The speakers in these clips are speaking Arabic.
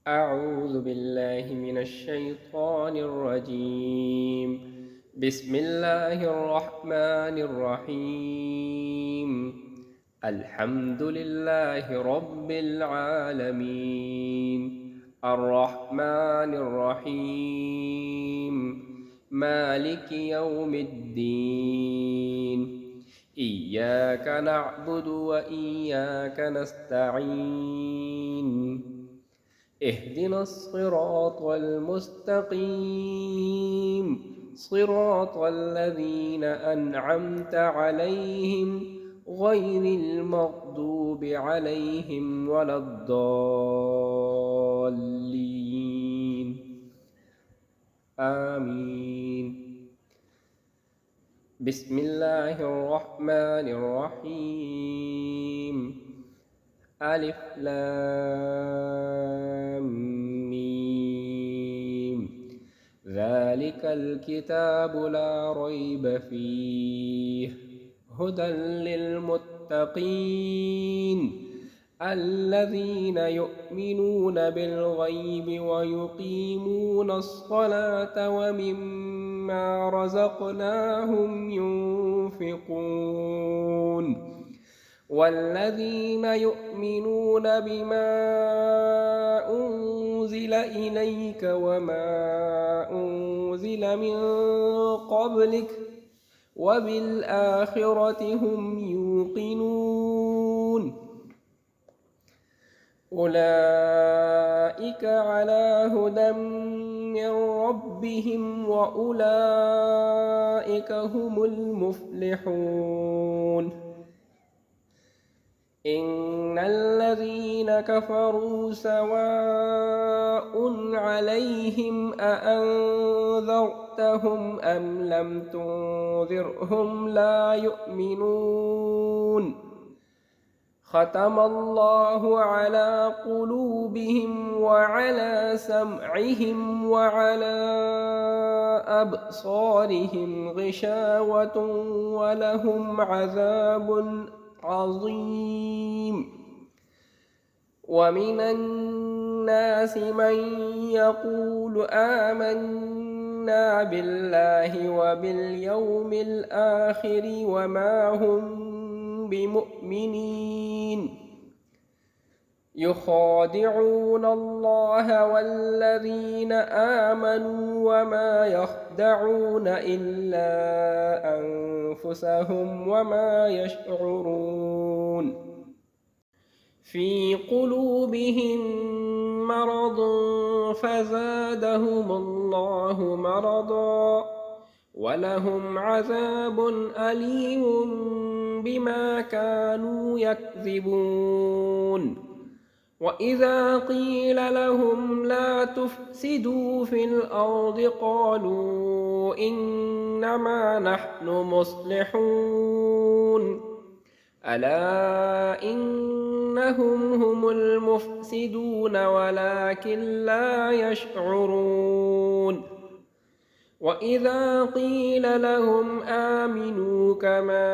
أعوذ بالله من الشيطان الرجيم. بسم الله الرحمن الرحيم. الحمد لله رب العالمين، الرحمن الرحيم، مالك يوم الدين. إياك نعبد وإياك نستعين. اهدنا الصراط المستقيم، صراط الذين أنعمت عليهم غير المغضوب عليهم ولا الضالين. آمين. بسم الله الرحمن الرحيم. ألف لام ميم. ذلك الكتاب لا ريب فيه هدى للمتقين الذين يؤمنون بالغيب ويقيمون الصلاة ومما رزقناهم ينفقون. والذين يؤمنون بما أنزل إليك وما أنزل من قبلك وبالآخرة هم يوقنون. أولئك على هدى من ربهم وأولئك هم المفلحون. إن الذين كفروا سواء عليهم أأنذرتهم أم لم تنذرهم لا يؤمنون. ختم الله على قلوبهم وعلى سمعهم وعلى أبصارهم غشاوة ولهم عذاب عظيم. ومن الناس من يقول آمنا بالله وباليوم الآخر وما هم بمؤمنين. يخادعون الله والذين آمنوا وما يخدعون إلا أنفسهم وما يشعرون. في قلوبهم مرض فزادهم الله مرضا ولهم عذاب أليم بما كانوا يكذبون. وإذا قيل لهم لا تفسدوا في الأرض قالوا إنما نحن مصلحون. ألا إنهم هم المفسدون ولكن لا يشعرون. وإذا قيل لهم آمنوا كما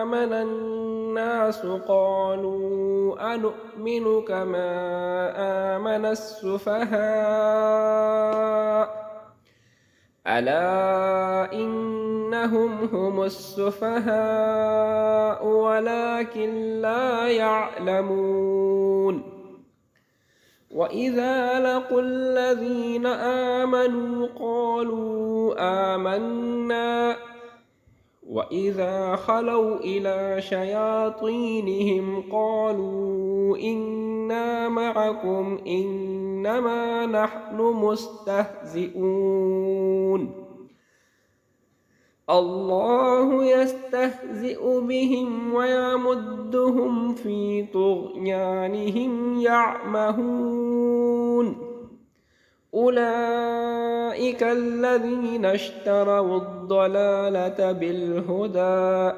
آمن الناس قالوا أنؤمن كما آمن السفهاء. ألا إنهم هم السفهاء ولكن لا يعلمون. وإذا لقوا الذين آمنوا قالوا آمنا وإذا خلوا إلى شياطينهم قالوا إنا معكم إنما نحن مستهزئون. الله يستهزئ بهم ويمدهم في طغيانهم يعمهون. أولئك الذين اشتروا الضلالة بالهدى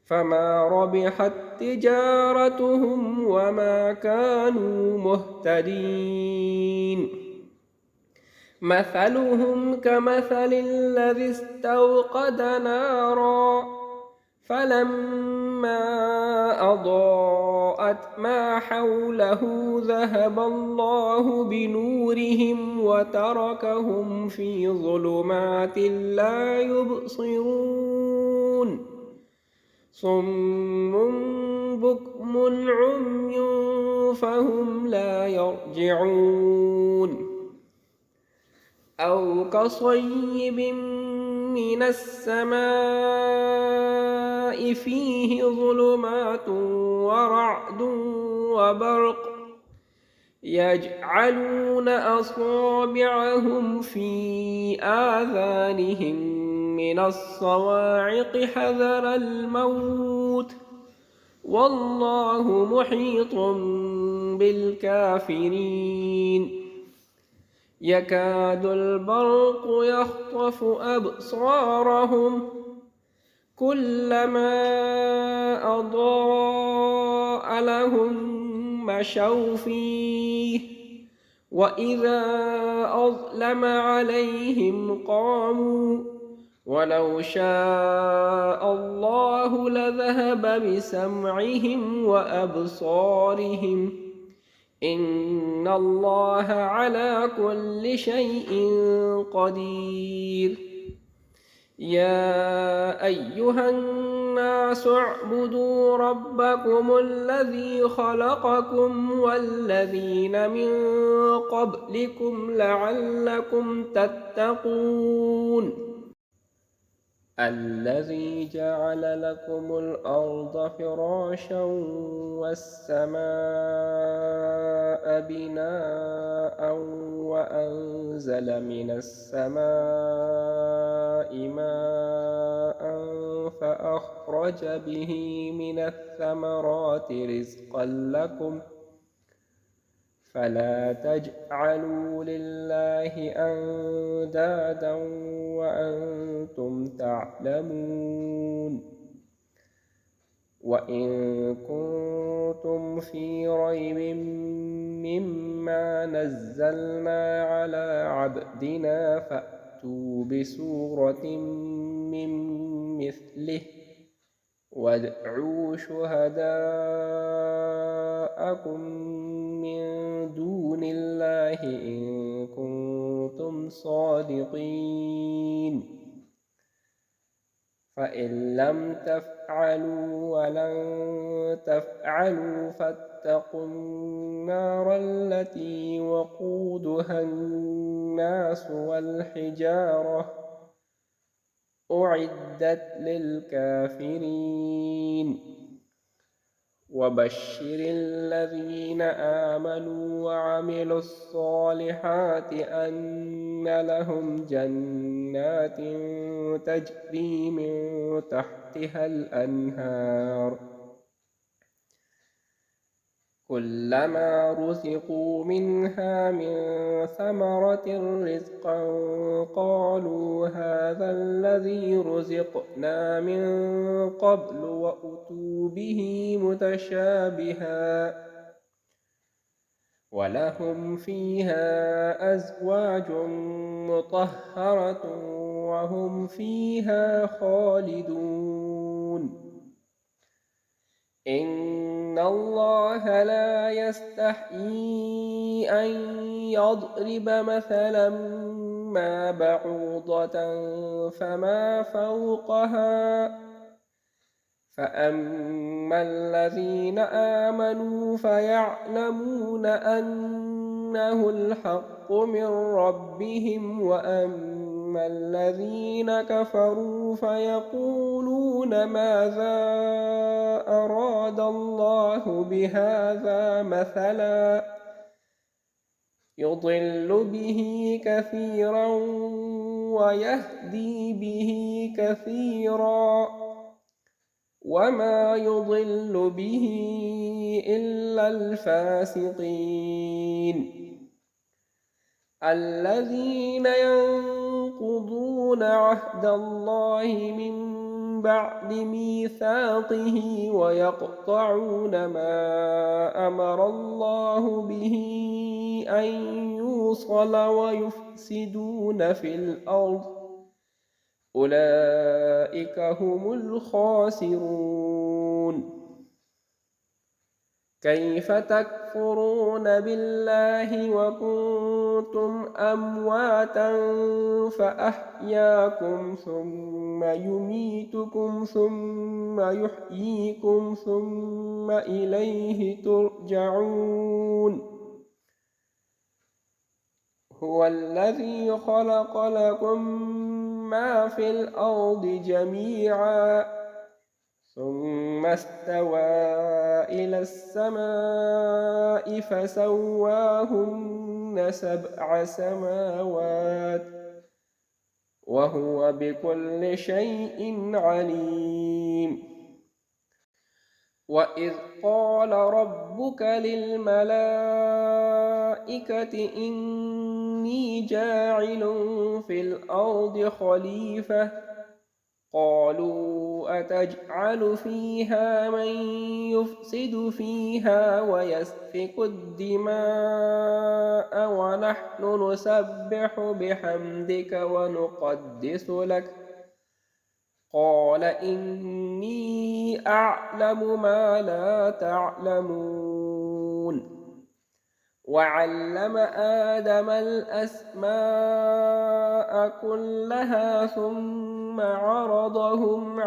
فما ربحت تجارتهم وما كانوا مهتدين. مثلهم كمثل الذي استوقد نارا فلما أضاءت ما حوله ذهب الله بنورهم وتركهم في ظلمات لا يبصرون صم بكم عمي فهم لا يرجعون أو كصيب من السماء فيه ظلمات ورعد وبرق يجعلون أصابعهم في آذانهم من الصواعق حذر الموت والله محيط بالكافرين يكاد البرق يخطف أبصارهم كلما أضاء لهم مشوا فيه وإذا أظلم عليهم قاموا ولو شاء الله لذهب بسمعهم وأبصارهم إن الله على كل شيء قدير يا أيها الناس اعبدوا ربكم الذي خلقكم والذين من قبلكم لعلكم تتقون الذي جعل لكم الأرض فراشا والسماء بناء وأنزل من السماء ماء فأخرج به من الثمرات رزقا لكم فلا تجعلوا لله أندادا وأنتم تعلمون وإن كنتم في ريب مما نزلنا على عبدنا فأتوا بسورة من مثله وادعوا شهداءكم من دون الله إن كنتم صادقين فإن لم تفعلوا ولن تفعلوا فاتقوا النار التي وقودها الناس والحجارة أعدت للكافرين وبشر الذين آمنوا وعملوا الصالحات أن لهم جنات تجري من تحتها الأنهار كلما رزقوا منها من ثمرة رزقا قالوا هذا الذي رزقنا من قبل وأتوا به متشابها ولهم فيها أزواج مطهرة وهم فيها خالدون إن الله لا يستحيي أن يضرب مثلا ما بعوضة فما فوقها فأما الذين آمنوا فيعلمون أنه الحق من ربهم وأما الذين كفروا فيقولون ماذا أراد الله بهذا مثلا يضل به كثيرا ويهدي به كثيرا وما يضل به إلا الفاسقين الذين ينقضون عهد الله من بعد ميثاقه ويقطعون ما أمر الله به أن يوصل ويفسدون في الأرض أولئك هم الخاسرون. كيف تكفرون بالله وكنتم أمواتا فأحياكم ثم يميتكم ثم يحييكم ثم إليه ترجعون. هو الذي خلق لكم ما في الأرض جميعا ثم استوى إلى السماء فسواهن 7 سماوات وهو بكل شيء عليم. وإذ قال ربك للملائكة إني جاعل في الأرض خليفة قالوا أتجعل فيها من يفسد فيها ويسفك الدماء ونحن نسبح بحمدك ونقدس لك قال إني أعلم ما لا تعلمون. وعلم آدم الأسماء كلها ثم عرضهم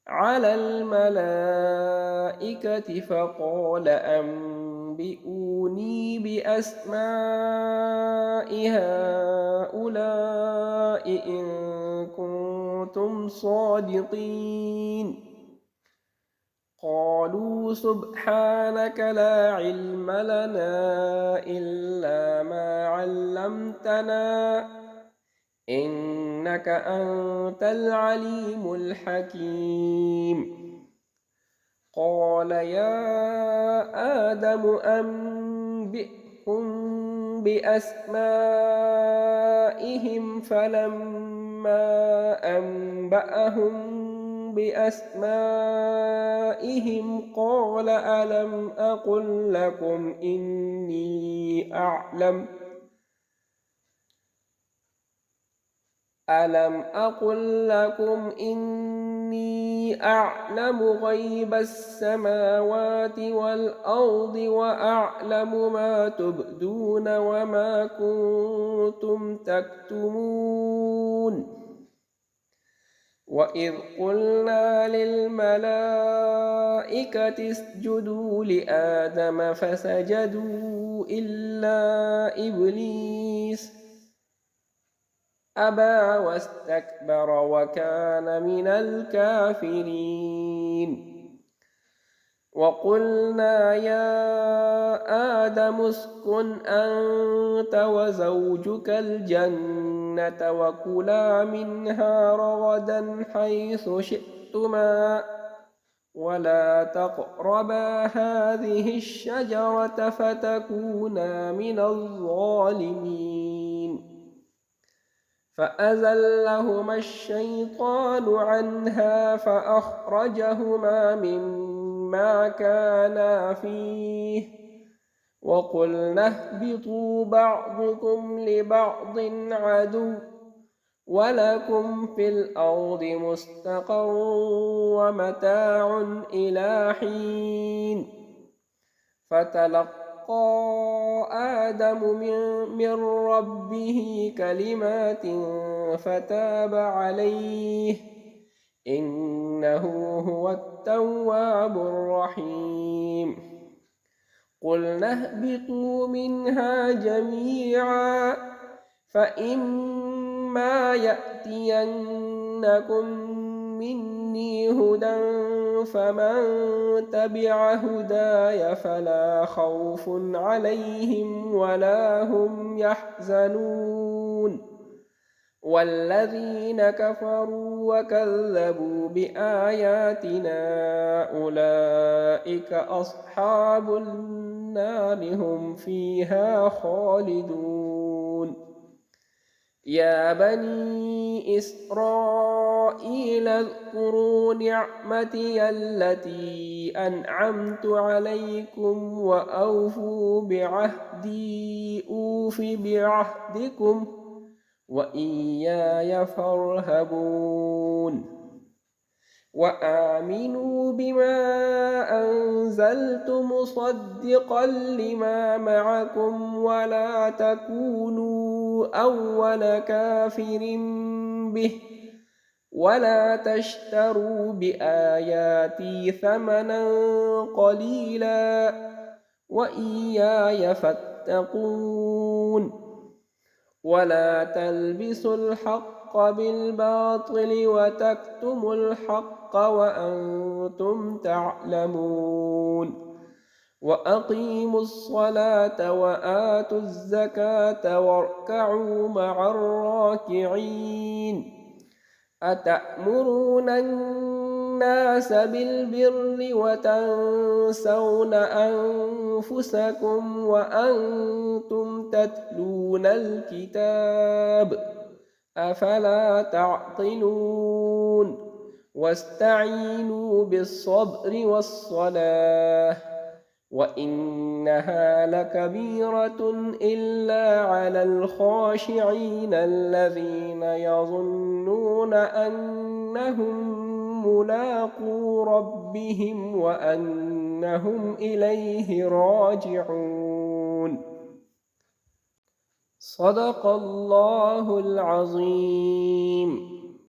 على الملائكة فقال أنبئوني بأسماء هؤلاء إن كنتم صادقين. قالوا سبحانك لا علم لنا إلا ما علمتنا إنك أنت العليم الحكيم. قال يا آدم أنبئهم بأسمائهم فلما أنبأهم بأسمائهم قال ألم أقل لكم إني أعلم غيب السماوات والأرض وأعلم ما تبدون وما كنتم تكتمون. وإذ قلنا للملائكة اسجدوا لآدم فسجدوا إلا إبليس أبى واستكبر وكان من الكافرين. وقلنا يا آدم اسكن أنت وزوجك الجنة وكلا منها رغدا حيث شئتما ولا تقربا هذه الشجرة فتكونا من الظالمين. فأزلهما الشيطان عنها فأخرجهما مما كانا فيه وقلنا اهبطوا بعضكم لبعض عدو ولكم في الأرض مستقر ومتاع إلى حين. فتلقى آدم من ربه كلمات فتاب عليه إنه هو التواب الرحيم. قلنا اهبطوا منها جميعا فإما يأتينكم مني هدى فمن تبع هداي فلا خوف عليهم ولا هم يحزنون. والذين كفروا وكذبوا بآياتنا أولئك أصحاب النار هم فيها خالدون. يا بني إسرائيل اذكروا نعمتي التي أنعمت عليكم وأوفوا بعهدي أوف بعهدكم وإياي فارهبون وآمنوا بما أنزلت مصدقا لما معكم ولا تكونوا أول كافر به ولا تشتروا بآياتي ثمنا قليلا وإياي فاتقون ولا تلبسوا الحق بالباطل وتكتموا الحق وأنتم تعلمون وأقيموا الصلاة وآتوا الزكاة واركعوا مع الراكعين أتأمرون الناس بالبر وتنسون أنفسكم وأنتم تتلون الكتاب أفلا تعقلون واستعينوا بالصبر والصلاة وإنها لكبيرة إلا على الخاشعين الذين يظنون أنهم ملاقو ربهم وأنهم إليه راجعون. صدق الله العظيم.